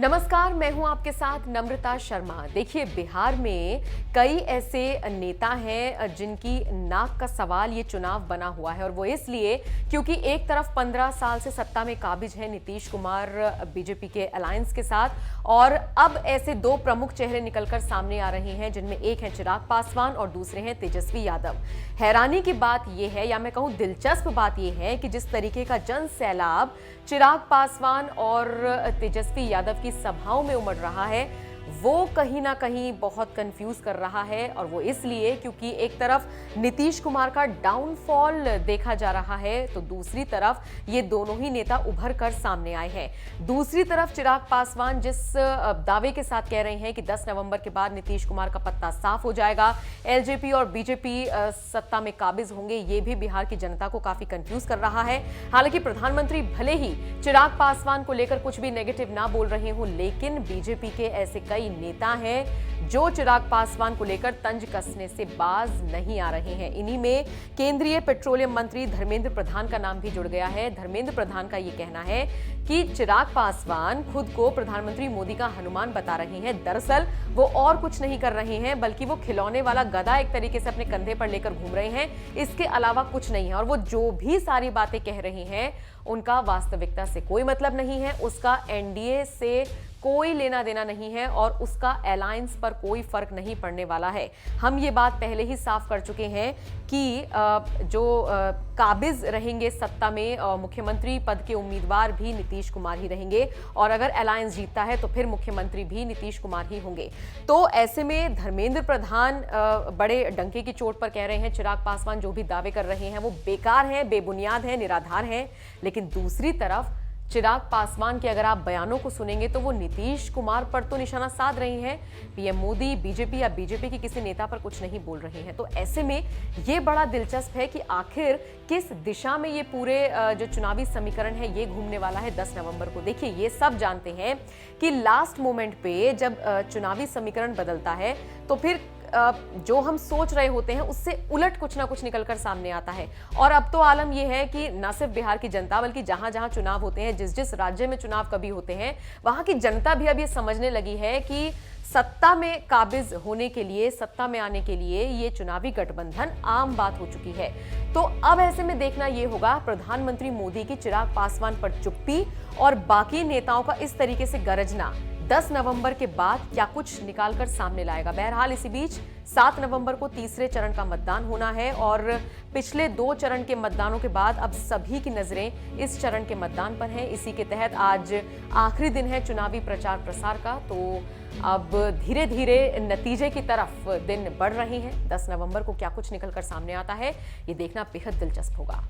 नमस्कार, मैं हूं आपके साथ नम्रता शर्मा। देखिए, बिहार में कई ऐसे नेता हैं जिनकी नाक का सवाल ये चुनाव बना हुआ है, और वो इसलिए क्योंकि एक तरफ 15 साल से सत्ता में काबिज है नीतीश कुमार बीजेपी के अलायंस के साथ, और अब ऐसे दो प्रमुख चेहरे निकलकर सामने आ रहे हैं जिनमें एक है चिराग पासवान और दूसरे हैं तेजस्वी यादव। हैरानी की बात यह है, या मैं कहूं दिलचस्प बात यह है, कि जिस तरीके का जन सैलाब चिराग पासवान और तेजस्वी यादव की सभाओं में उमड़ रहा है, वो कहीं ना कहीं बहुत कंफ्यूज कर रहा है। और वो इसलिए क्योंकि एक तरफ नीतीश कुमार का डाउनफॉल देखा जा रहा है, तो दूसरी तरफ ये दोनों ही नेता उभर कर सामने आए हैं। दूसरी तरफ चिराग पासवान जिस दावे के साथ कह रहे हैं कि 10 नवंबर के बाद नीतीश कुमार का पत्ता साफ हो जाएगा, एलजेपी और बीजेपी सत्ता में काबिज होंगे, ये भी बिहार की जनता को काफी कंफ्यूज कर रहा है। हालांकि प्रधानमंत्री भले ही चिराग पासवान को लेकर कुछ भी नेगेटिव ना बोल रहे हो, लेकिन बीजेपी के ऐसे कई नेता हैं जो चिराग पासवान को लेकर तंज कसने से बाज नहीं आ रहे हैं। इन्हीं में केंद्रीय पेट्रोलियम मंत्री धर्मेंद्र प्रधान का नाम भी जुड़ गया है। धर्मेंद्र प्रधान का यह कहना है कि चिराग पासवान खुद को प्रधानमंत्री मोदी का हनुमान बता रहे हैं। दरअसल वो और कुछ नहीं कर रहे हैं, बल्कि वो खिलौने वाला गधा एक तरीके से अपने कंधे पर लेकर घूम रहे हैं। इसके अलावा कुछ नहीं है, और वो जो भी सारी बातें कह रहे हैं उनका वास्तविकता से कोई मतलब नहीं है, उसका एनडीए से कोई लेना देना नहीं है, और उसका अलायंस पर कोई फर्क नहीं पड़ने वाला है। हम ये बात पहले ही साफ कर चुके हैं कि जो काबिज रहेंगे सत्ता में मुख्यमंत्री पद के उम्मीदवार भी नीतीश कुमार ही रहेंगे, और अगर अलायंस जीतता है तो फिर मुख्यमंत्री भी नीतीश कुमार ही होंगे। तो ऐसे में धर्मेंद्र प्रधान बड़े डंके की चोट पर कह रहे हैं चिराग पासवान जो भी दावे कर रहे हैं वो बेकार हैं, बेबुनियाद हैं, निराधार हैं। लेकिन दूसरी तरफ चिराग पासवान के अगर आप बयानों को सुनेंगे तो वो नीतीश कुमार पर तो निशाना साध रहे हैं, पीएम मोदी, बीजेपी या बीजेपी के किसी नेता पर कुछ नहीं बोल रहे हैं। तो ऐसे में ये बड़ा दिलचस्प है कि आखिर किस दिशा में ये पूरे जो चुनावी समीकरण है ये घूमने वाला है 10 नवंबर को। देखिए, ये सब जानते हैं कि लास्ट मोमेंट पे जब चुनावी समीकरण बदलता है तो फिर जो हम सोच रहे होते हैं उससे उलट कुछ ना कुछ निकलकर सामने आता है। और अब तो आलम यह है कि न सिर्फ बिहार की जनता, बल्कि जहां जहां चुनाव होते हैं, जिस जिस राज्य में चुनाव कभी होते हैं, वहां की जनता भी अब ये समझने लगी है कि सत्ता में काबिज होने के लिए, सत्ता में आने के लिए ये चुनावी गठबंधन आम बात हो चुकी है। तो अब ऐसे में देखना यह होगा प्रधानमंत्री मोदी की चिराग पासवान पर चुप्पी और बाकी नेताओं का इस तरीके से गरजना 10 नवंबर के बाद क्या कुछ निकालकर सामने लाएगा। बहरहाल इसी बीच 7 नवंबर को तीसरे चरण का मतदान होना है, और पिछले 2 चरण के मतदानों के बाद अब सभी की नजरें इस चरण के मतदान पर हैं। इसी के तहत आज आखिरी दिन है चुनावी प्रचार प्रसार का, तो अब धीरे धीरे नतीजे की तरफ दिन बढ़ रहे हैं। 10 नवंबर को क्या कुछ निकलकर सामने आता है ये देखना बेहद दिलचस्प होगा।